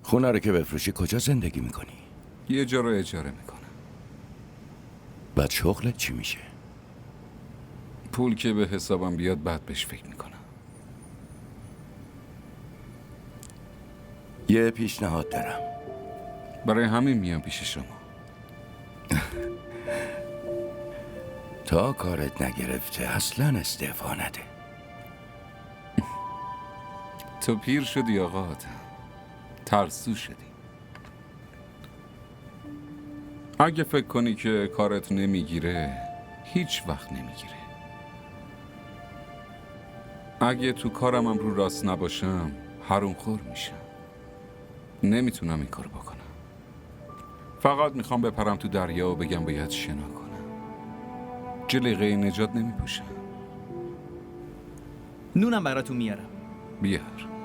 خونه رو که بفروشی کجا زندگی میکنی؟ یه جا رو اجاره میکنم. بعد شغلت چی میشه؟ پول که به حسابم بیاد بعد بهش فکر میکنم. یه پیشنهاد دارم. برای همین میام پیش شما. تا کارت نگرفته اصلا استعفا نده. تو پیر شدی آقا آدم. ترسو شدی. اگه فکر کنی که کارت نمیگیره هیچ وقت نمیگیره. اگه تو کارم رو راست نباشم حروم خور میشم. نمیتونم این کار بکنم. فقط میخوام بپرم تو دریا و بگم باید شنا کنم. جلیقه نجات نمیپوشم. نونم براتون میارم. بیار.